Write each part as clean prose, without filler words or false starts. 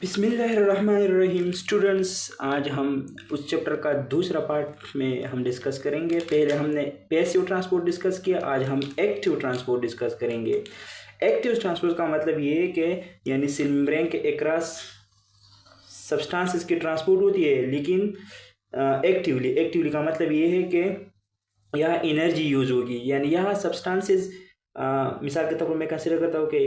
बिस्मिल्लाहिर्रहमानिर्रहीम स्टूडेंट्स, आज हम उस चैप्टर का दूसरा पार्ट में हम डिस्कस करेंगे। पहले हमने पैसिव ट्रांसपोर्ट डिस्कस किया, आज हम एक्टिव ट्रांसपोर्ट डिस्कस करेंगे। एक्टिव ट्रांसपोर्ट का मतलब ये है कि यानी सेल मेम्ब्रेन के अक्रॉस सब्सटेंसेस की ट्रांसपोर्ट होती है, लेकिन एक्टिवली का मतलब ये है कि यहाँ एनर्जी यूज़ होगी। यानी यहाँ सब्सटेंसेस मिसाल के तौर पर मैं कंसिडर करता हूँ कि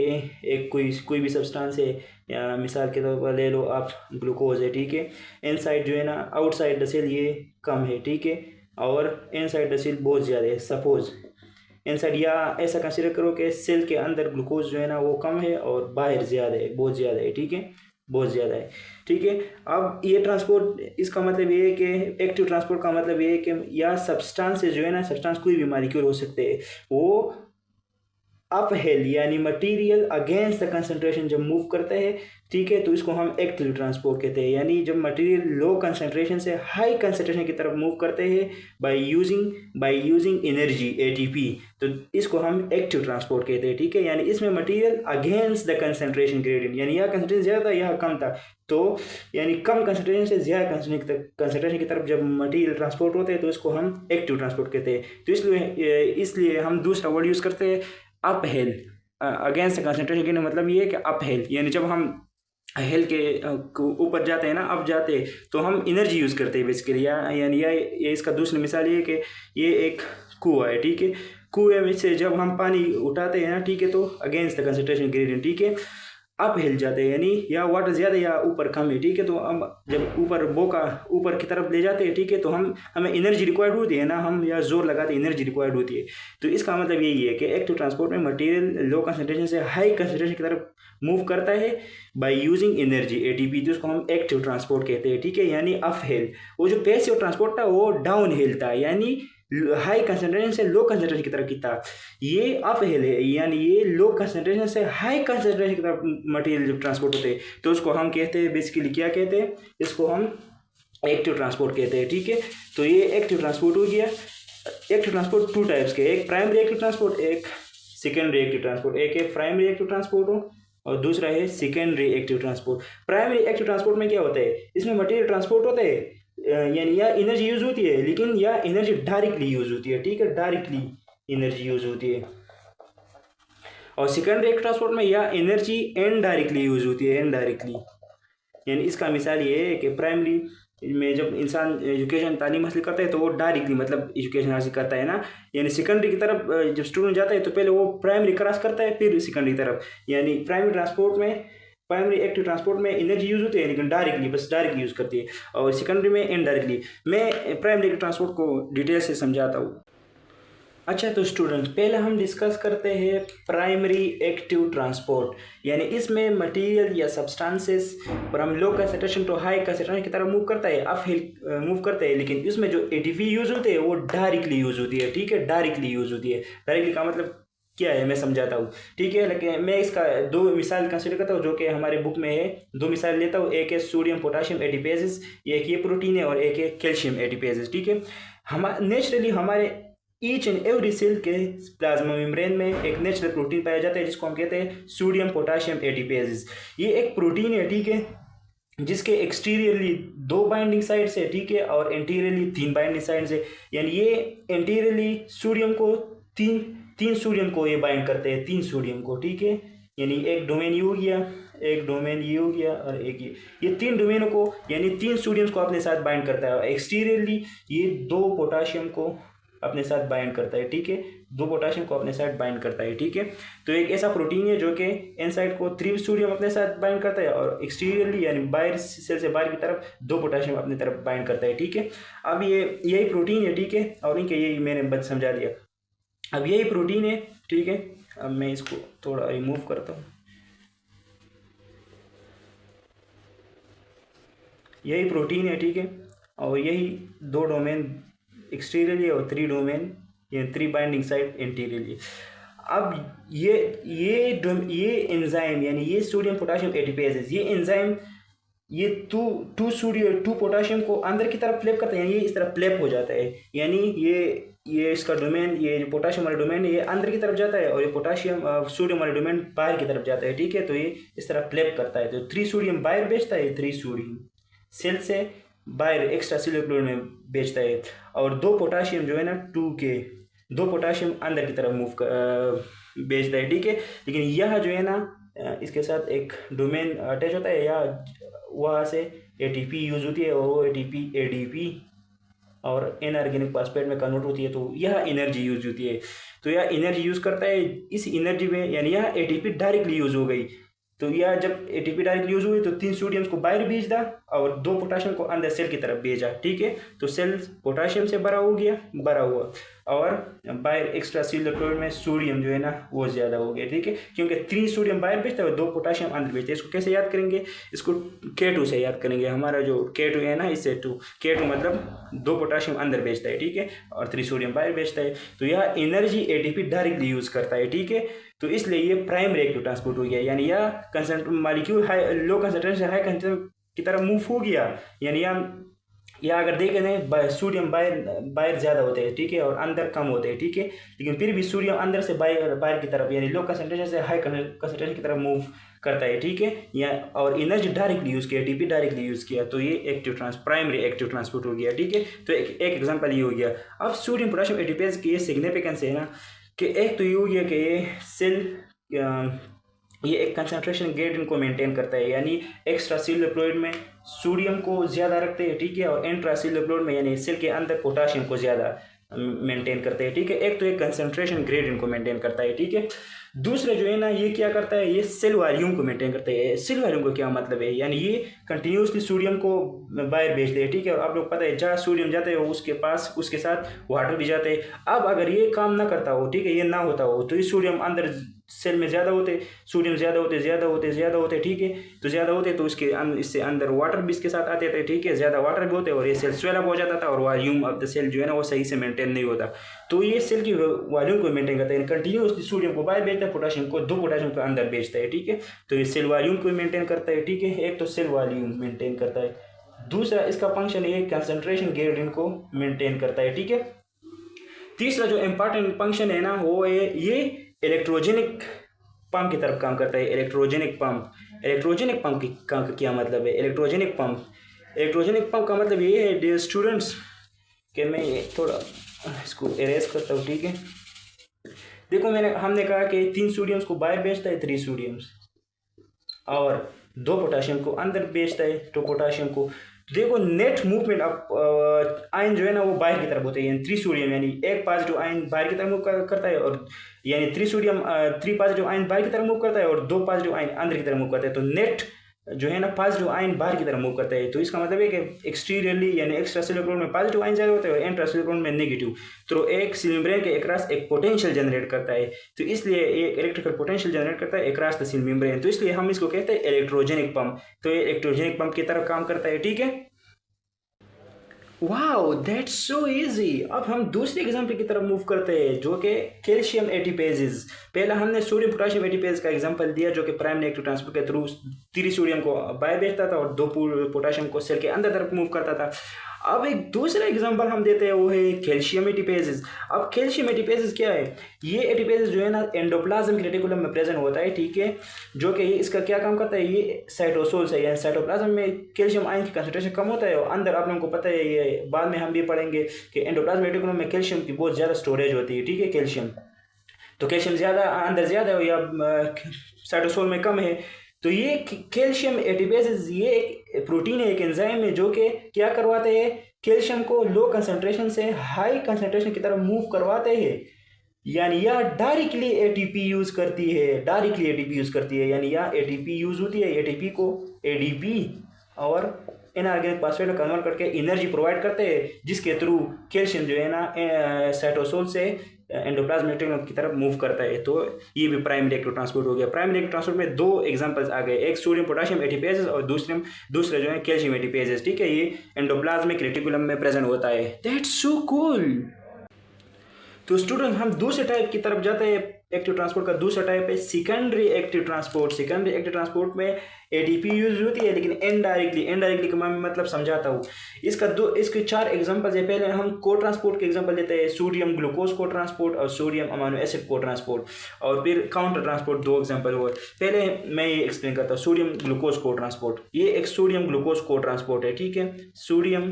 एक कोई भी सब्सटेंस है, या मिसाल के तौर पर ले लो आप ग्लूकोज है, ठीक है। इनसाइड जो है ना, आउटसाइड द सेल ये कम है, ठीक है, और इनसाइड द सेल बहुत ज़्यादा है। सपोज इनसाइड, या ऐसा कंसिडर करो कि सेल के अंदर ग्लूकोज जो है ना वो कम है और बाहर ज़्यादा है, बहुत ज़्यादा है, ठीक है, बहुत ज़्यादा है, ठीक है। अब ये ट्रांसपोर्ट, इसका मतलब ये है कि एक्टिव ट्रांसपोर्ट का मतलब ये है कि या सब्सटेंस जो है ना, सब्सटेंस कोई भी मॉलिक्यूल हो सकते हैं, वो अप हिल यानी मटेरियल अगेंस्ट द कंसंट्रेशन जब मूव करता है, ठीक है, तो इसको हम एक्टिव ट्रांसपोर्ट कहते हैं। यानी जब मटेरियल लो कंसंट्रेशन से हाई कंसंट्रेशन की तरफ मूव करते हैं बाय यूजिंग एनर्जी एटीपी, तो इसको हम एक्टिव ट्रांसपोर्ट कहते हैं, ठीक है। यानी इसमें material against the concentration gradient, यानी यहाँ कंसंट्रेशन ज़्यादा था, यहाँ कम था, तो यानी कम कंसंट्रेशन से ज़्यादा कंसंट्रेशन की तरफ जब मटेरियल ट्रांसपोर्ट होते हैं तो इसको हम एक्टिव ट्रांसपोर्ट कहते हैं। तो इसलिए हम दूसरा वर्ड यूज़ करते हैं, अप हिल अगेंस्ट कंसंट्रेशन के मतलब ये है कि अप हिल, यानी जब हम हिल के ऊपर जाते हैं ना, अप जाते हैं, तो हम एनर्जी यूज़ करते हैं बेसिकली। यानी ये इसका दूसरी मिसाल ये है कि ये एक कुआं है, ठीक है, कुएं में से जब हम पानी उठाते हैं ना, ठीक है, तो अगेंस्ट द कंसंट्रेशन ग्रेडियंट, ठीक है, अप हिल जाते हैं, यानी या वाटर ज़्यादा या ऊपर कम है, ठीक है। तो हम जब ऊपर की तरफ ले जाते हैं, ठीक है, तो हमें एनर्जी रिक्वायर्ड होती है ना, हम या जोर लगाते हैं, एनर्जी रिक्वायर्ड होती है। तो इसका मतलब यही है कि एक्टिव ट्रांसपोर्ट में मटेरियल लो कंसंट्रेशन से हाई कंसंट्रेशन की तरफ मूव करता है बाय यूजिंग एनर्जी एटीपी, तो उसको हम एक्टिव ट्रांसपोर्ट कहते हैं, ठीक है, यानी अप हिल। वो जो पैसिव ट्रांसपोर्ट था वो डाउन हिल था, यानी हाई कंसंट्रेशन से लो कंसंट्रेशन की तरफ की था। ये अप हिल है, यानी ये लो कंसंट्रेशन से हाई कंसंट्रेशन की तरफ मटेरियल जब ट्रांसपोर्ट होते हैं तो उसको हम कहते हैं, बेसिकली क्या कहते हैं, इसको हम एक्टिव ट्रांसपोर्ट कहते हैं, ठीक है। तो ये एक्टिव ट्रांसपोर्ट हो गया। एक्टिव ट्रांसपोर्ट टू टाइप्स के, एक प्राइमरी एक्टिव ट्रांसपोर्ट, एक सेकेंडरी एक्टिव ट्रांसपोर्ट। एक है प्राइमरी एक्टिव ट्रांसपोर्ट हो और दूसरा है secondary active transport. Primary active transport में क्या होता है, इसमें मटेरियल ट्रांसपोर्ट होता है, यानी या एनर्जी यूज होती है, लेकिन या एनर्जी डायरेक्टली यूज होती है, ठीक है, डायरेक्टली एनर्जी यूज होती है। और सेकेंडरी एक्टिव ट्रांसपोर्ट में या एनर्जी इनडायरेक्टली यूज होती है, इनडायरेक्टली। यानी इसका मिसाल ये है कि प्राइमरी में जब इंसान एजुकेशन तालीम हासिल करता है तो वो डायरेक्टली मतलब एजुकेशन हासिल करता है ना, यानी सेकेंडरी की तरफ जब स्टूडेंट जाता है तो पहले वो प्राइमरी क्रॉस करता है फिर सेकेंडरी की तरफ। यानी प्राइमरी एक्टिव ट्रांसपोर्ट में एनर्जी यूज होती है, लेकिन डायरेक्टली यूज करती है, और सेकेंडरी में इनडायरेक्टली। मैं प्राइमरी ट्रांसपोर्ट को डिटेल से समझाता हूँ। अच्छा, तो स्टूडेंट पहले हम डिस्कस करते हैं प्राइमरी एक्टिव ट्रांसपोर्ट, यानी इसमें मटेरियल या सब्सटेंसेस पर हम low concentration to high concentration की तरफ मूव करता है, अप हिल मूव करता है, लेकिन इसमें जो एटीपी यूज होते हैं वो डायरेक्टली यूज होती है, ठीक है, डायरेक्टली यूज होती है। डायरेक्टली का मतलब क्या है मैं समझाता हूँ, ठीक है, लेकिन मैं इसका दो मिसाल कंसिडर करता हूँ जो कि हमारे बुक में है। दो मिसाल लेता हूँ, एक है सोडियम पोटाशियम एटीपेजेस, एक ये प्रोटीन है, और एक है कैल्शियम एटीपेजेस, ठीक है। नेचुरली हमारे ईच एंड एवरी सेल के प्लाज्मा मेम्ब्रेन में एक नेचुरल प्रोटीन पाया जाता है जिसको हम कहते हैं सोडियम पोटाशियम एटीपेजेस। ये एक प्रोटीन है, ठीक है, जिसके एक्सटीरियरली 2 बाइंडिंग साइड्स है, ठीक है, और इंटीरियरली 3 बाइंडिंग साइड्स है। यानी ये इंटीरियरली सोडियम को तीन सोडियम को ये बाइंड करते हैं, 3 सोडियम को, ठीक है। यानी एक डोमेन ये हो गया, एक डोमेन ये हो गया, और एक ये 3 डोमेनों को यानी 3 सोडियम्स को अपने साथ बाइंड करता है। एक्सटीरियरली ये 2 पोटाशियम को अपने साथ बाइंड करता है, ठीक है, 2 पोटाशियम को अपने साथ बाइंड करता है, ठीक है। तो एक ऐसा प्रोटीन है जो कि इनसाइड को 3 सोडियम अपने साथ बाइंड करता है, और एक्सटीरियरली यानी बाहर सेल से बाहर की तरफ 2 पोटाशियम अपनी तरफ बाइंड करता है, ठीक है। अब ये यही प्रोटीन है, ठीक है, और इनके यही मैंने बस समझा दिया। अब यही प्रोटीन है, ठीक है। अब मैं इसको थोड़ा रिमूव करता हूँ। यही प्रोटीन है, ठीक है, और यही 2 डोमेन एक्सटीरियरली और 3 डोमेन या 3 बाइंडिंग साइड इंटीरियरली। अब ये एंजाइम यानी ये सोडियम पोटाशियम एटीपेजेस, ये एंजाइम ये टू सोडियम टू पोटाशियम को अंदर की तरफ फ्लिप करता है, यानी ये इस तरह फ्लिप हो जाता है, यानी ये इसका डोमेन, ये जो पोटाशियम वाला डोमेन है ये अंदर की तरफ जाता है और ये पोटाशियम सोडियम वाला डोमेन बाहर की तरफ जाता है, ठीक है। तो ये इस तरह फ्लिप करता है, तो 3 सोडियम बाहर भेजता है, 3 सोडियम सेल से बाहर एक्स्ट्रा सेलुलर फ्लूइड में भेजता है, और 2 पोटाशियम जो है ना 2 पोटाशियम अंदर की तरफ भेजता है, ठीक है। लेकिन यह जो है ना इसके साथ एक डोमेन अटैच होता है, या वहाँ से एटीपी यूज होती है, और वो एटीपी एडीपी और इनऑर्गेनिक फॉस्फेट में कन्वर्ट होती है, तो यह एनर्जी यूज होती है। तो यह एनर्जी यूज करता है, इस एनर्जी में यानी यह एटीपी डायरेक्टली यूज हो गई। तो यह जब एटीपी डायरेक्टली यूज हुई तो 3 सोडियम्स को बाहर भेज दा और 2 पोटाशियम को अंदर सेल की तरफ भेजा, ठीक है। तो सेल पोटाशियम से भरा हुआ, और बाहर एक्स्ट्रा सेलुलर फ्लूइड में सोडियम जो है ना वो ज़्यादा हो गया, ठीक है। क्योंकि 3 सोडियम बाहर भेजता है और 2 पोटाशियम अंदर भेजता है। इसको कैसे याद करेंगे, इसको K2 से याद करेंगे। हमारा जो K2 है ना, इससे K2 मतलब 2 पोटाशियम अंदर भेजता है, ठीक है, और 3 सोडियम बाहर भेजता है। तो यह एनर्जी एटीपी डायरेक्टली यूज़ करता है, ठीक है। तो इसलिए ये प्राइमरी एक्टिव ट्रांसपोर्ट हो गया, यानी यह मॉलिक्यूल लो कंसंट्रेशन से हाई कंसंट्रेशन की तरफ मूव हो गया। यानी या अगर देखें ना सोडियम बाहर ज़्यादा होते हैं, ठीक है, और अंदर कम होते हैं, ठीक है। लेकिन फिर भी सोडियम अंदर से बाहर की तरफ यानी लो कंसंट्रेशन से हाई कंसंट्रेशन की तरफ मूव करता है, ठीक है। या और एनर्जी डायरेक्टली यूज़ किया, एटीपी डायरेक्टली यूज़ किया, तो ये प्राइमरी एक्टिव ट्रांसपोर्ट हो गया, ठीक है। तो एक एग्जाम्पल ये हो गया। अब सोडियम पोटेशियम एटीपीज की ये सिग्निफिकेंस है ना, कि एक तो ये हो गया कि ये सेल ये एक कंसंट्रेशन ग्रेडियंट को मेंटेन करता है, यानी एक्स्ट्रा सेलुलर फ्लूइड में सोडियम को ज़्यादा रखते हैं, ठीक है, और इंट्रा सेलुलर फ्लूइड में यानी सेल के अंदर पोटाशियम को ज़्यादा मेंटेन करते हैं, ठीक है। एक तो एक कंसंट्रेशन ग्रेडियंट को मेंटेन करता है, ठीक है। दूसरा जो है ना ये क्या करता है, ये सेल वॉल्यूम को मेंटेन करता है। सेल वॉल्यूम को क्या मतलब है, यानी ये कंटिन्यूसली सोडियम को बाहर भेजते हैं, ठीक है। और आप लोग पता है जहाँ सोडियम जाते हैं उसके साथ वाटर भी जाते हैं। अब अगर ये काम ना करता हो, ठीक है, ये ना होता हो, तो ये सोडियम अंदर सेल में सोडियम ज़्यादा होते, ठीक है। तो ज़्यादा होते तो इससे अंदर वाटर भी इसके साथ आते थे, ठीक है, ज़्यादा वाटर भी होते और ये सेल स्वेल अप हो जाता था और वॉल्यूम ऑफ द सेल जो है ना वो सही से मेंटेन नहीं होता। तो ये सेल की वॉल्यूम को मेंटेन करता है, कंटिन्यूसली सोडियम को बाहर भेजता है, पोटाशियम को 2 पोटाशियम को अंदर भेजता है, ठीक है। तो ये सेल वॉल्यूम को मेंटेन करता है, ठीक है। एक तो सेल वॉल्यूम मेंटेन करता है, दूसरा इसका फंक्शन है कंसंट्रेशन ग्रेडियंट को मेंटेन करता है, ठीक है। तीसरा जो इम्पोर्टेंट फंक्शन है ना वो है ये इलेक्ट्रोजेनिक पंप की तरफ काम करता है। इलेक्ट्रोजेनिक पंप का क्या मतलब है, इलेक्ट्रोजेनिक पंप का मतलब ये है डियर स्टूडेंट्स कि मैं थोड़ा इसको इरेज करता हूँ, ठीक है। देखो हमने कहा कि 3 सोडियम्स को बाहर भेजता है 3 सोडियम्स, और 2 पोटाशियम को अंदर भेजता है 2 पोटाशियम को। देखो नेट मूवमेंट ऑफ आयन जो है ना वो बाहर की तरफ होते हैं, यानी 3 सोडियम यानी एक पॉजिटिव आयन बाहर की तरफ मूव करता है, और यानी 3 पॉजिटिव आयन बाहर की तरफ मूव करता है और 2 पॉजिटिव आयन अंदर की तरफ मूव करता है। तो नेट जो है ना पॉजिटिव आयन बाहर की तरफ मूव करता है। तो इसका मतलब है कि एक्सटीरियरली यानी एक्स्ट्रा सेलुलर फ्लूइड में पॉजिटिव आयन ज़्यादा होते हैं और इंट्रा सेलुलर फ्लूइड में नेगेटिव। तो एक सेल मेम्ब्रेन के अक्रॉस एक पोटेंशियल जनरेट करता है, तो इसलिए ये इलेक्ट्रिकल पोटेंशियल जनरेट करता है अक्रॉस द सेल मेम्ब्रेन। तो इसलिए हम इसको कहते हैं इलेक्ट्रोजेनिक पंप। तो ये इलेक्ट्रोजेनिक पंप की तरह काम करता है, ठीक है। Wow that's so easy. अब हम दूसरे एग्जाम्पल की तरफ मूव करते हैं जो कि कैल्शियम एटीपेजेस। पहला हमने सोडियम पोटेशियम एटीपेज का एग्जांपल दिया जो कि प्राइमरी एक्टिव ट्रांसपोर्ट के थ्रू 3 सोडियम को बाहर भेजता था और 2 पोटेशियम को सेल के अंदर तरफ मूव करता था। अब एक दूसरा एग्जांपल हम देते हैं वो है कैल्शियम एटीपेजेस। अब कैल्शियम एटीपेजेस क्या है, ये एटीपेजेस जो है ना एंडोप्लाज्म रेटिकुलम में प्रेजेंट होता है, ठीक है। जो कि इसका क्या काम करता है, ये साइटोसोल से यानी साइटोप्लाज्म में कैल्शियम आयन की कंसंट्रेशन कम होता है और अंदर आप लोगों को पता है, ये बाद में हम भी पढ़ेंगे कि एंडोप्लाज्म रेटिकुलम में कैल्शियम की बहुत ज़्यादा स्टोरेज होती है, ठीक है। कैल्शियम ज़्यादा अंदर ज़्यादा है या साइटोसोल में कम है। तो ये कैल्शियम एटीपेजेस ये एक प्रोटीन है, एक एंजाइम है जो कि क्या करवाते हैं, कैल्शियम को लो कंसंट्रेशन से हाई कंसंट्रेशन की तरफ मूव करवाते हैं। यानी यह डायरेक्टली एटीपी यूज करती है, यानी यह एटीपी यूज होती है। एटीपी को एडीपी और इनऑर्गेनिक फॉस्फेट में कन्वर्ट करके एनर्जी प्रोवाइड करते हैं, जिसके थ्रू कैल्शियम जो है ना साइटोसोल से एंडोप्लाज्म रेटिकुलम की तरफ मूव करता है। तो ये भी प्राइमरी एक्टिव ट्रांसपोर्ट हो गया। प्राइमरी एक्टिव ट्रांसपोर्ट में 2 एग्जांपल्स आ गए, एक सोडियम पोटेशियम एटीपेजेस और दूसरे जो है कैल्शियम एटीपेजेस, ठीक है। ये एंडोप्लाज्मिक रेटिकुलम में प्रेजेंट होता है। That's so cool. तो स्टूडेंट हम दूसरे टाइप की तरफ जाते हैं एक्टिव ट्रांसपोर्ट का दूसरा टाइप है secondary active transport. Secondary active transport में एटीपी यूज होती है लेकिन इनडायरेक्टली का मैं मतलब समझाता हूँ। इसके 4 एग्जांपल्स है। पहले हम को ट्रांसपोर्ट के एग्जांपल लेते हैं, सोडियम ग्लूकोज को ट्रांसपोर्ट और सोडियम अमीनो एसिड को ट्रांसपोर्ट, और फिर काउंटर ट्रांसपोर्ट 2 एग्जांपल हुए। पहले मैं ये एक्सप्लेन करता हूँ सोडियम ग्लूकोज को ट्रांसपोर्ट। ये एक सोडियम ग्लूकोज को ट्रांसपोर्ट है, ठीक है, सोडियम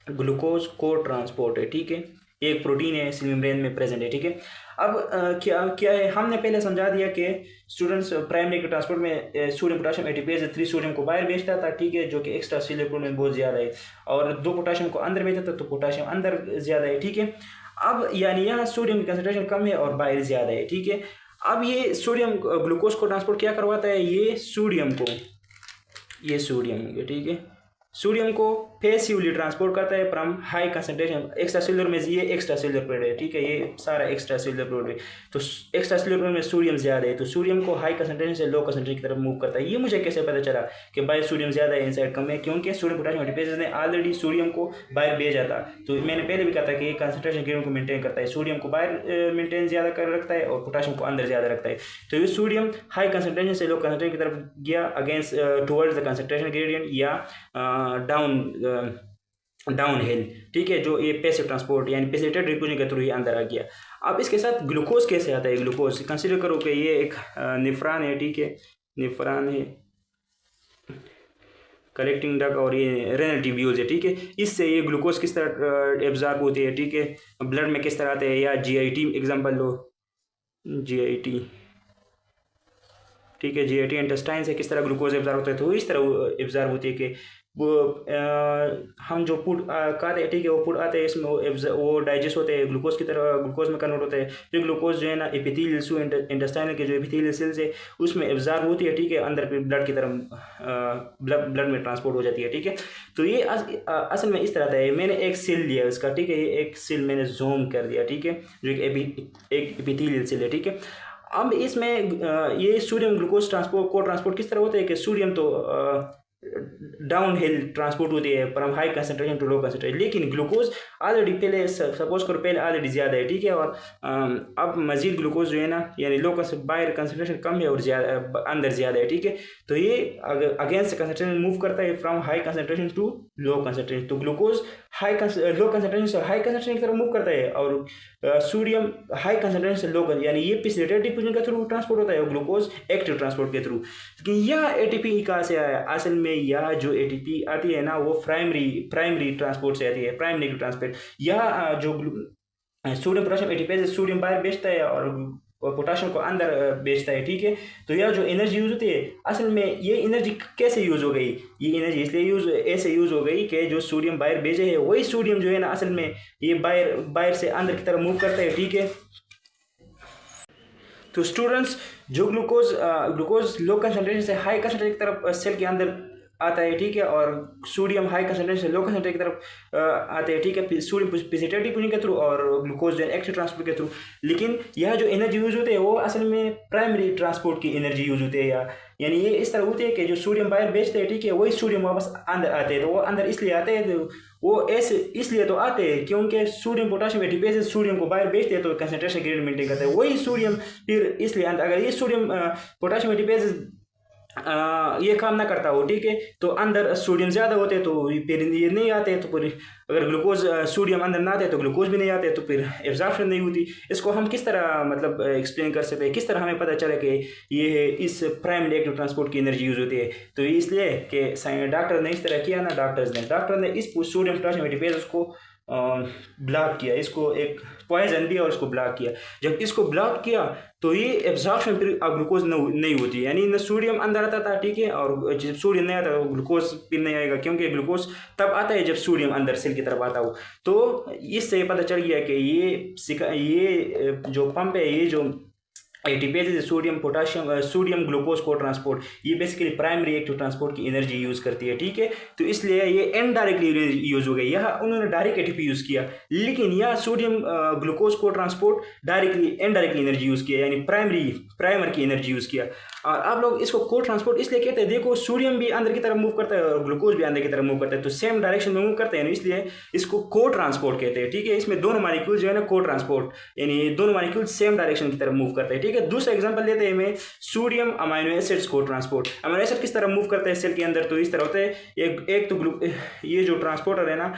ग्लूकोज को ट्रांसपोर्ट है, ठीक है, एक प्रोटीन है सेल मेम्ब्रेन में प्रेजेंट है, ठीक है। अब क्या है, हमने पहले समझा दिया कि स्टूडेंट्स प्राइमरी के ट्रांसपोर्ट में सोडियम पोटेशियम एटीपेज 3 सोडियम को बाहर भेजता था, ठीक है, जो कि एक्स्ट्रा सेलुलर प्रोटीन बहुत ज़्यादा है, और 2 पोटेशियम को अंदर भेजता था, तो पोटेशियम अंदर ज़्यादा है, ठीक है। अब यानी यहाँ सोडियम की कंसनट्रेशन कम है और बाहर ज़्यादा है, ठीक है। अब ये सोडियम ग्लूकोज को ट्रांसपोर्ट क्या करवाता है, ये सोडियम ठीक है, सोडियम को पैसिवली ट्रांसपोर्ट करता है from high concentration extra cellular में। ये एक्स्ट्रा सेलुलर प्रोडक्ट है, ठीक है, ये सारा एक्स्ट्रा सेलुलर प्रोडक्ट है। तो एक्स्ट्रा सेलुलर प्रोडक्ट में सोडियम ज़्यादा है, तो सोडियम को हाई कंसंट्रेशन से लो कंसंट्रेशन की तरफ मूव करता है। ये मुझे कैसे पता चला कि बाहर सोडियम ज़्यादा है इनसाइड कम है, क्योंकि सोडियम पोटेशियम एटीपेज ने ऑलरेडी सोडियम को बाहर भेजा था। तो मैंने पहले भी कहा था कि ये कंसंट्रेशन ग्रेडियंट को मेंटेन करता है, सोडियम को बाहर मेंटेन ज़्यादा कर रखता है और पोटेशियम को अंदर ज़्यादा रखता है। तो ये सोडियम हाई कंसंट्रेशन से लो कंसंट्रेशन की तरफ गया against towards the concentration gradient या डाउन हिल, ठीक है, जो ये पैसिव ट्रांसपोर्ट यानी पैसिवेटेड डिफ्यूजन के थ्रू ये अंदर आ गया। अब इसके साथ ग्लूकोज कैसे आता है, ग्लूकोज कंसीडर करो कि ये एक नेफ्रॉन है, ठीक है, नेफ्रॉन है कलेक्टिंग डक्ट और ये रेनल ट्यूब्यूल्स है, ठीक है। इससे ये ग्लूकोज किस तरह एब्जॉर्ब होती है, ठीक है, ब्लड में किस तरह आते हैं, या जीआईटी एग्जांपल लो, जीआईटी, ठीक है, जीआईटी इंटेस्टाइन से किस तरह ग्लूकोज एब्जॉर्ब होता है, तो इस तरह एब्जॉर्ब होती है कि वो हम जो फूड खाते हैं, ठीक है, वो फूड आते हैं इसमें वो डाइजेस्ट होते हैं, ग्लूकोज की तरह ग्लूकोज में कन्वर्ट होते हैं। फिर ग्लूकोज जो है ना एपिथेलियल इंटेस्टाइनल के जो एपिथेलियल सेल्स है उसमें एब्जॉर्ब होती है, ठीक है, अंदर फिर ब्लड की तरह ब्लड में ट्रांसपोर्ट हो जाती है, ठीक है। तो ये असल में इस तरह है। मैंने एक सेल लिया इसका, ठीक है, ये एक सेल मैंने जूम कर दिया, ठीक है, जो एक एपिथेलियल सेल है, ठीक है। अब इसमें ये सोडियम ग्लूकोज ट्रांसपोर्ट किस तरह होता है कि सोडियम तो डाउन हिल ट्रांसपोर्ट होती है from high concentration to low concentration, लेकिन ग्लूकोज ऑलरेडी पहले सपोज करो पहले ऑलरेडी ज़्यादा है, ठीक है, और अब मजीद ग्लूकोज जो है ना यानी बाहर कंसंट्रेशन कम है और ज़्यादा अंदर ज़्यादा है, ठीक है। तो ये अगेंस्ट कंसंट्रेशन मूव करता है from high concentration to low concentration. तो ग्लूकोज लो कंसंट्रेशन से हाई कंसंट्रेशन की तरफ मूव करता है और सोडियम हाई कंसंट्रेशन से लो, यानी ये पैसिवेटेड डिफ्यूजन के थ्रू ट्रांसपोर्ट होता है और ग्लूकोज एक्टिव ट्रांसपोर्ट के थ्रू। लेकिन यह एटीपी कहाँ से आया, असल में यह जो एटीपी आती है ना वो प्राइमरी ट्रांसपोर्ट से आती है, प्राइमरी ट्रांसपोर्ट। यह जो सोडियम पोटेशियम एटीपेज सोडियम बाहर भेजता है और पोटेशियम को अंदर बेचता है, ठीक है। तो यह जो एनर्जी यूज होती है, असल में ये एनर्जी कैसे यूज हो गई, ये एनर्जी इसलिए ऐसे यूज हो गई कि जो सोडियम बाहर भेजे है वही सोडियम जो है ना असल में ये बाहर से अंदर की तरफ मूव करता है, ठीक है। तो स्टूडेंट्स जो ग्लूकोज लो कंसंट्रेशन से हाई कंसंट्रेशन की तरफ सेल के अंदर आता है, ठीक है, और सोडियम हाई कंसंट्रेशन से लो कंसंट्रेशन की तरफ आते हैं, ठीक है, सोडियम पैसिवेटेड डिफ्यूजन के थ्रू और ग्लूकोज जो है एक्टिव ट्रांसपोर्ट के थ्रू। लेकिन यह जो एनर्जी यूज होती है वो असल में प्राइमरी ट्रांसपोर्ट की एनर्जी यूज होती है, यानी ये इस तरह होती है कि जो सोडियम बाहर भेजते हैं, ठीक है, वही सोडियम वापस अंदर आते हैं। तो वो अंदर इसलिए आते हैं, तो वो ऐसे इसलिए तो आते हैं क्योंकि सोडियम पोटेशियम एटीपेज सोडियम को बाहर भेजते हैं तो कंसंट्रेशन ग्रेडियंट मेंटेन करता है, वही सोडियम फिर इसलिए अगर ये सोडियम पोटेशियम एटीपेज ये काम ना करता हो, ठीक है, तो अंदर सोडियम ज़्यादा होते तो फिर ये नहीं आते, तो फिर अगर ग्लूकोज सोडियम अंदर ना आते तो ग्लूकोज भी नहीं आते, तो फिर एब्जॉर्प्शन नहीं होती। इसको हम किस तरह मतलब एक्सप्लेन कर सकते हैं, किस तरह हमें पता चले कि ये है इस प्राइमरी एक्टिव ट्रांसपोर्ट की एनर्जी यूज होती है। तो इसलिए कि डॉक्टर ने इस तरह किया ना, डॉक्टर ने इस सोडियम पोटेशियम एटीपेज उसको ब्लॉक किया, इसको एक पॉइजन दिया और इसको ब्लॉक किया। जब इसको ब्लॉक किया तो ये एब्जॉर्प्शन फिर अब ग्लूकोज नहीं होती, यानी न सोडियम अंदर आता था, ठीक है, और जब सोडियम नहीं आता तो ग्लूकोज फिर नहीं आएगा, क्योंकि ग्लूकोज तब आता है जब सोडियम अंदर सेल की तरफ आता हो। तो इससे पता चल गया कि ये जो पंप है, ये जो ATPs sodium potassium sodium glucose को ट्रांसपोर्ट, ये बेसिकली प्राइमरी एक्टिव ट्रांसपोर्ट की एनर्जी यूज़ करती है, ठीक है। तो इसलिए ये इनडायरेक्टली यूज़ हो गई, यहाँ उन्होंने डायरेक्ट एटीपी यूज़ किया, लेकिन यह सोडियम ग्लूकोज को transport directly indirectly energy use किया, यानी प्राइमर की एनर्जी यूज़ किया। और आप लोग इसको को ट्रांसपोर्ट इसलिए कहते हैं, देखो सोडियम भी अंदर की तरफ मूव करता है और ग्लूकोज भी अंदर की तरफ मूव करता है, तो सेम डायरेक्शन में मूव करते हैं, इसलिए इसको को ट्रांसपोर्ट कहते हैं, ठीक है। इसमें दोनों मॉलिक्यूल जो है ना को ट्रांसपोर्ट, यानी दोनों मॉलिक्यूल सेम डायरेक्शन की तरफ मूव करते हैं, ठीक है। दूसरा एग्जांपल लेते हैं हमें सोडियम अमाइनो एसिड्स को ट्रांसपोर्ट। अमाइनो एसिड किस तरह मूव करता है सेल के अंदर, तो इस तरह होता है, एक तो ये जो ट्रांसपोर्टर है ना,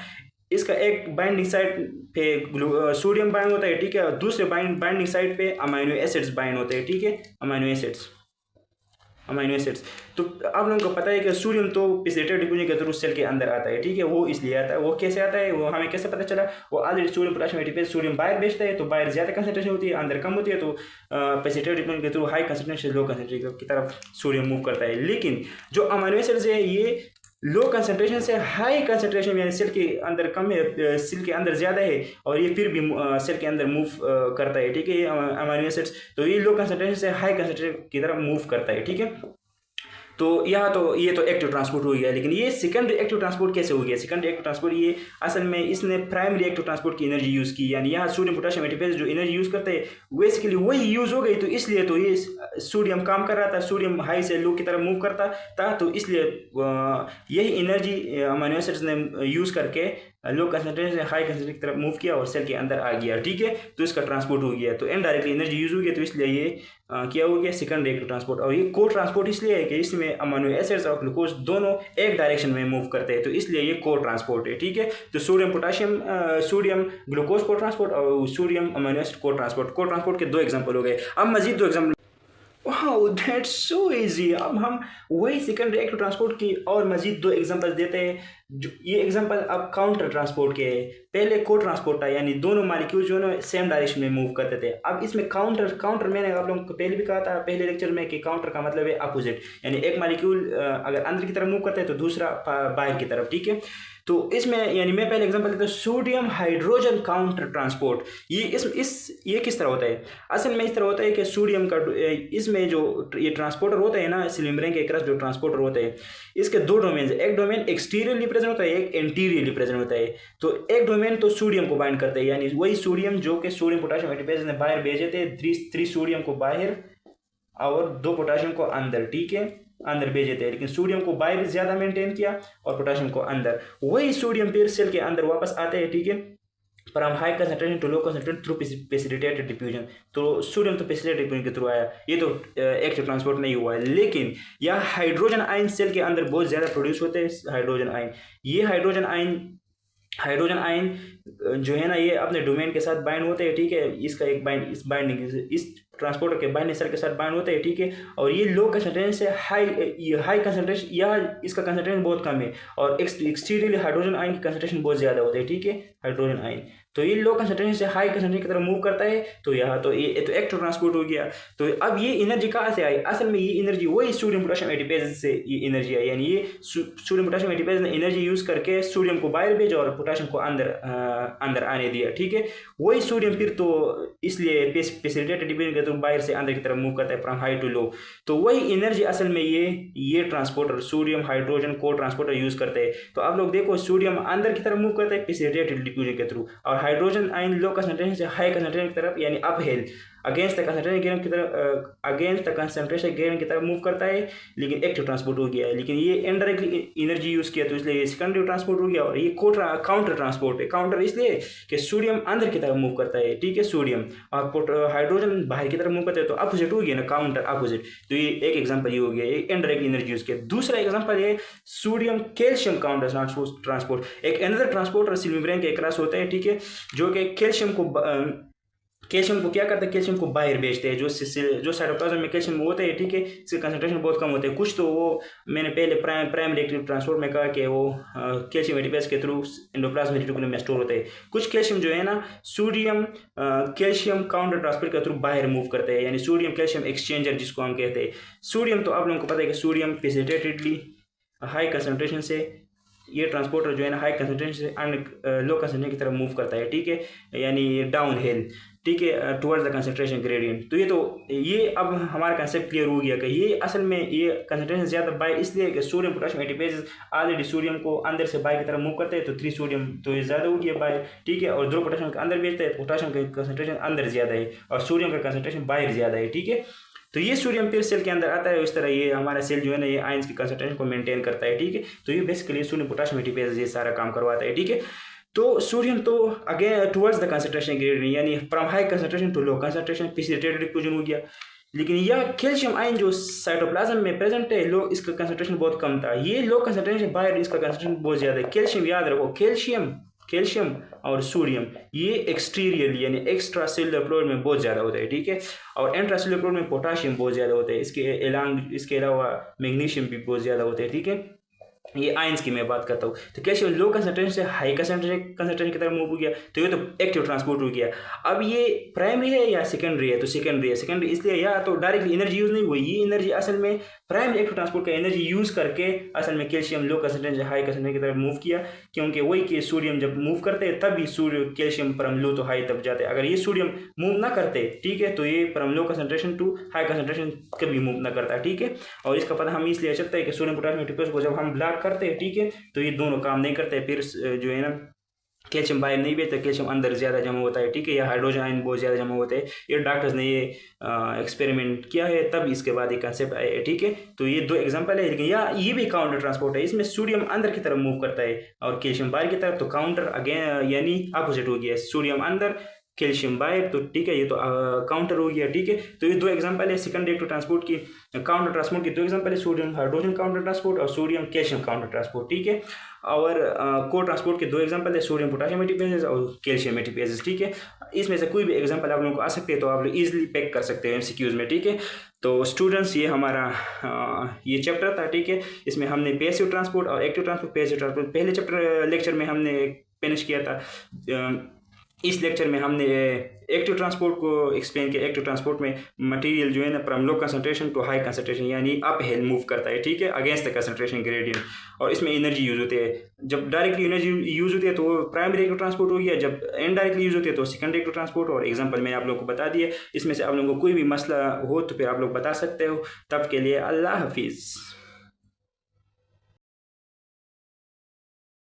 इसका एक बाइंडिंग साइड पे सोडियम बाइंड होता है, ठीक है, और दूसरे बाइंडिंग साइड पे अमाइनो एसिड्स बाइंड होते हैं, ठीक है, अमाइनो एसिड्स। तो आप लोगों को पता है कि सोडियम तो पिसेटेड डिफ्यूजन के थ्रू सेल के अंदर आता है, ठीक है, वो इसलिए आता है। वो कैसे आता है, वो हमें कैसे पता चला, वो already sodium potassium ATP sodium बाहर भेजता है, तो बाहर ज़्यादा कंसंट्रेशन होती है, अंदर कम होती है, तो पिसेटेड डिफ्यूजन के through high concentration low concentration की तरफ सोडियम मूव करता है। लेकिन जो अमाइनो एसिड्स है ये लो कंसंट्रेशन से हाई कंसंट्रेशन, यानी सेल के अंदर कम है, सेल के अंदर ज़्यादा है, और ये फिर भी सेल के अंदर मूव करता है, ठीक है, अमाइनो एसिड्स। तो ये लो कंसंट्रेशन से हाई कंसंट्रेशन की तरफ मूव करता है, ठीक है। तो ये तो एक्टिव ट्रांसपोर्ट हो गया, लेकिन ये सेकेंडरी एक्टिव ट्रांसपोर्ट कैसे हो गया। सेकेंडरी एक्टिव ट्रांसपोर्ट ये असल में इसने प्राइमरी एक्टिव ट्रांसपोर्ट की एनर्जी यूज़ की, यानी यहाँ सोडियम पोटेशियम एटीपेज जो एनर्जी यूज़ करते हैं बेसिकली वही यूज़ हो गई, तो इसलिए तो ये सोडियम काम कर रहा था, सोडियम हाई से लो की तरफ मूव करता था, तो इसलिए यही एनर्जी अमीनो एसिड्स ने यूज़ करके लो कंसंट्रेशन से हाई कंसंट्रेशन की तरफ मूव किया और सेल के अंदर आ गया, ठीक है। तो इसका ट्रांसपोर्ट हो गया, तो इनडायरेक्टली एनर्जी यूज हो गया, तो इसलिए ये क्या हो गया सेकंड एक्टिव ट्रांसपोर्ट। और ये को ट्रांसपोर्ट इसलिए है कि इसमें अमीनो एसिड्स और ग्लूकोज दोनों एक डायरेक्शन में मूव करते हैं, तो इसलिए ये को ट्रांसपोर्ट है, ठीक है। तो सोडियम ग्लूकोज को ट्रांसपोर्ट और सोडियम अमीनो एसिड को ट्रांसपोर्ट के दो एग्जाम्पल हो गए। अब मजीद दो example, wow that's so easy. अब हम वही सेकेंडरी एक्टिव ट्रांसपोर्ट की और मजीद दो एग्जांपल देते हैं। जो ये एग्जांपल अब काउंटर ट्रांसपोर्ट के हैं। पहले को ट्रांसपोर्ट था, यानी दोनों मालिक्यूल जो है सेम डायरेक्शन में मूव करते थे। अब इसमें काउंटर मैंने आप लोगों को पहले भी कहा था पहले लेक्चर में कि काउंटर का मतलब है अपोजिट, यानी एक मालिक्यूल अगर अंदर की तरफ मूव करता है तो दूसरा बाहर की तरफ, ठीक है। तो इसमें यानी मैं पहले एग्जांपल देता हूँ सोडियम हाइड्रोजन काउंटर ट्रांसपोर्ट। ये किस तरह होता है, असल में इस तरह होता है कि सोडियम का इसमें जो ये ट्रांसपोर्टर होता है ना, सिल मेम्ब्रेन के क्रॉस जो ट्रांसपोर्टर होता है, इसके दो डोमेन है। एक डोमेन एक्सटीरियरली प्रेजेंट होता है, एक इंटीरियरली प्रेजेंट होता है। तो एक डोमेन तो सोडियम को बाइंड करता है, यानी वही सोडियम जो कि सोडियम पोटेशियम एटीपेज ने बाहर भेजे थे, 3 सोडियम को बाहर और 2 पोटेशियम को अंदर, ठीक है, अंदर भेजे थे। लेकिन सोडियम को बाहर ज़्यादा मेंटेन किया और पोटेशियम को अंदर। वही सोडियम फिर सेल के अंदर वापस आते हैं, ठीक है, पर हम high concentration to low concentration through precipitated diffusion. तो सोडियम तो प्रेसिपिटेटेड डिफ्यूजन के थ्रू आया, ये तो एक्टिव ट्रांसपोर्ट नहीं हुआ है। लेकिन यह हाइड्रोजन आयन सेल के अंदर बहुत ज़्यादा प्रोड्यूस होते हैं। हाइड्रोजन आयन जो है ना, ये अपने डोमेन के साथ बाइंड होते हैं, ठीक है। इसका एक इस ट्रांसपोर्टर के बाइंडिंग सेल के साथ बाइंड होते हैं, ठीक है। और ये लो कंसंट्रेशन से हाई कंसंट्रेशन, या इसका कंसंट्रेशन बहुत कम है, और एक्सटीरियरली हाइड्रोजन आयन की कंसंट्रेशन बहुत ज़्यादा होते हैं, ठीक है, हाइड्रोजन आयन। तो ये लो कंसंट्रेशन से हाई कंसंट्रेशन की तरफ मूव करता है। तो ये तो एक्टिव ट्रांसपोर्ट हो गया। तो अब ये एनर्जी कहाँ से आई, असल में ये एनर्जी वही सोडियम पोटेशियम एटीपेज से ये एनर्जी आई, यानी ये सोडियम पोटेशियम एटीपेज ने एनर्जी यूज़ करके सोडियम को बाहर भेजा और पोटेशियम को अंदर आने दिया, ठीक है। वही सोडियम फिर तो इसलिए प्रेसिपिटेटेड डिफ्यूजन तो बाहर से अंदर की तरफ मूव करता है फ्रॉम हाई टू लो। तो वही एनर्जी असल में ये ट्रांसपोर्टर सोडियम हाइड्रोजन को ट्रांसपोर्टर यूज़ करते हैं। तो आप लोग देखो सोडियम अंदर की तरफ मूव करता है प्रेसिपिटेटेड डिफ्यूजन के थ्रू, और हाइड्रोजन आयन लो कंसंट्रेशन से हाई कंसंट्रेशन की तरफ, यानी up hill against the concentration gradient की तरफ मूव करता है। लेकिन एक्टिव ट्रांसपोर्ट हो गया है। लेकिन ये इनडायरेक्टली एनर्जी यूज़ किया, तो इसलिए ये सेकेंडरी ट्रांसपोर्ट हो गया। और ये काउंटर ट्रांसपोर्ट है। काउंटर इसलिए कि सोडियम अंदर की तरफ मूव करता है, ठीक है, सोडियम, और हाइड्रोजन बाहर की तरफ मूव करता है, तो अपोजिट हो गया ना, काउंटर अपोजिट। तो ये एक एग्जाम्पल ये हो गया, एक इनडायरेक्ट एनर्जी यूज़ किया। दूसरा एग्जाम्पल है सोडियम कैल्शियम काउंटर ट्रांसपोर्ट। एक अनदर ट्रांसपोर्टर सेल मेम्ब्रेन के क्रॉस होता है, ठीक है, जो कि कैल्शियम को क्या करते हैं, कैल्शियम को बाहर भेजते हैं। जो साइटोप्लाज्म में कैल्शियम होते हैं, ठीक है, इसके कंसंट्रेशन बहुत कम होते हैं। कुछ तो वो मैंने पहले प्राइमरी एक्टिव ट्रांसपोर्ट में कहा कि वो कैल्शियम एटीपेज के थ्रू एंडोप्लाज्मिक रेटिकुलम में स्टोर होते हैं। कुछ कैल्शियम जो है ना, सोडियम कैल्शियम काउंटर ट्रांसपोर्ट के थ्रू बाहर मूव करते हैं, यानी सोडियम कैल्शियम एक्सचेंजर जिसको हम कहते हैं। सोडियम तो आप लोगों को पता है कि सोडियम प्रेसिपिटेटेडली हाई कंसंट्रेशन से ये ट्रांसपोर्टर जो है ना हाई कंसंट्रेशन से लो कंसंट्रेशन की तरफ मूव करता है, ठीक है, यानी डाउन हिल। ठीक है, टुवर्ड्स द कंसंट्रेशन ग्रेडियंट। तो ये अब हमारा कंसेप्ट क्लियर हो गया कि ये असल में ये कंसंट्रेशन ज़्यादा बाय इसलिए कि sodium potassium ATPase already sodium को अंदर से बाय की तरफ मूव करते हैं, तो 3 सोडियम तो ये ज़्यादा हो गया बाय, ठीक है, और 2 पोटेशियम के अंदर भेजते हैं, पोटेशियम का कंसंट्रेशन अंदर ज़्यादा है और सोडियम का कंसंट्रेशन बाहर ज़्यादा है, ठीक है। तो ये सोडियम फिर सेल के अंदर आता है, इस तरह ये हमारा सेल जो है ना ये आयंस की कंसंट्रेशन को मेंटेन करता है, ठीक है। तो ये बेसिकली सोडियम पोटेशियम एटीपेज ये सारा काम करवाता है, ठीक है। तो सोडियम तो again towards the concentration gradient, यानी from high concentration to low concentration precipitated diffusion हो गया। लेकिन यह कैल्शियम आयन जो साइटोप्लाज्म में प्रेजेंट है, लो इसका कंसंट्रेशन बहुत कम था, ये लो कंसंट्रेशन बाहर इसका कंसंट्रेशन बहुत ज़्यादा है। कैल्शियम याद रखो, कैल्शियम और सोडियम ये एक्सटीरियर यानी एक्स्ट्रा सेलुलर फ्लोर में बहुत ज़्यादा होता है, ठीक है, और इंट्रा सेलुलर फ्लोर में पोटाशियम बहुत ज़्यादा होता है, इसके अलावा मैग्नीशियम भी बहुत ज़्यादा होते हैं, ठीक है। ये आयंस की मैं बात करता हूँ। तो कैल्शियम लो कंसंट्रेशन से हाई कंसंट्रेशन की तरफ मूव हो गया, तो ये तो एक्टिव ट्रांसपोर्ट हो गया। अब ये प्राइमरी है या सेकेंडरी है, तो सेकेंडरी इसलिए या तो डायरेक्टली एनर्जी यूज़ नहीं हुई, ये एनर्जी असल में प्राइमरी एक्टिव ट्रांसपोर्ट का एनर्जी यूज़ करके असल में कैल्शियम लो कंसंट्रेशन से हाई कंसंट्रेशन की तरफ मूव किया, क्योंकि वही कि सोडियम जब मूव करते हैं तभी कैल्शियम परम लो तो हाई तब जाते हैं। अगर ये सोडियम मूव ना करते, ठीक है, तो ये परम low concentration to high concentration कभी मूव ना करता, ठीक है। और इसका पता हम इसलिए चलता है कि सोडियम पोटेशियम एटीपेज को जब हम ब्लॉक करते हैं, ठीक है, तो ये दोनों काम नहीं करते, फिर जो है ना कैल्शियम बाहर नहीं भेजता, कैल्शियम अंदर ज़्यादा जमा होता है, ठीक है, या हाइड्रोजन आयन बहुत ज़्यादा जमा होते हैं। ये डॉक्टर्स ने ये एक्सपेरिमेंट किया है, तब इसके बाद ये कंसेप्ट आया है, ठीक है। तो ये 2 एग्जांपल है, लेकिन ये भी काउंटर ट्रांसपोर्ट है, इसमें सोडियम अंदर की तरफ मूव करता है और कैल्शियम बाहर की तरफ, तो काउंटर अगेन यानी अपोजिट हो गया, सोडियम अंदर कैल्शियम बाहर, तो ठीक है, ये तो काउंटर हो गया, ठीक है। तो ये 2 एग्जांपल है सेकेंडरी एक्टिव ट्रांसपोर्ट की, काउंटर ट्रांसपोर्ट की 2 एग्जांपल है, सोडियम हाइड्रोजन काउंटर ट्रांसपोर्ट और सोडियम कैल्शियम काउंटर ट्रांसपोर्ट, ठीक है। और को ट्रांसपोर्ट के 2 एग्जांपल है, सोडियम पोटेशियम एटीपेजेस और कैल्शियम एटीपेजेस, ठीक है। इसमें से कोई भी एग्जांपल आप लोगों को आ सकते हैं, तो आप लोग इजीली पिक कर सकते हैं एमसीक्यूज में, ठीक है। तो स्टूडेंट्स ये हमारा ये चैप्टर था, ठीक है। इसमें हमने पैसिव ट्रांसपोर्ट और एक्टिव ट्रांसपोर्ट, पैसिव ट्रांसपोर्ट पहले चैप्टर लेक्चर में हमने फिनिश किया था। इस लेक्चर में हमने एक्टिव ट्रांसपोर्ट को एक्सप्लेन किया। एक्टिव ट्रांसपोर्ट में मटेरियल जो है ना from low concentration to high concentration यानी अप हिल मूव करता है, ठीक है, अगेंस्ट द कंसंट्रेशन ग्रेडियंट, और इसमें एनर्जी यूज़ होती है। जब डायरेक्टली एनर्जी यूज़ होती है तो प्राइमरी एक्टिव ट्रांसपोर्ट हो गया, जब इनडायरेक्टली यूज़ होती है तो सेकेंडरी एक्टिव ट्रांसपोर्ट। और एग्जाम्पल मैंने आप लोगों को बता दिया, इसमें से आप लोगों को कोई भी मसला हो तो फिर आप लोग बता सकते हो। तब के लिए अल्लाह हाफिज़।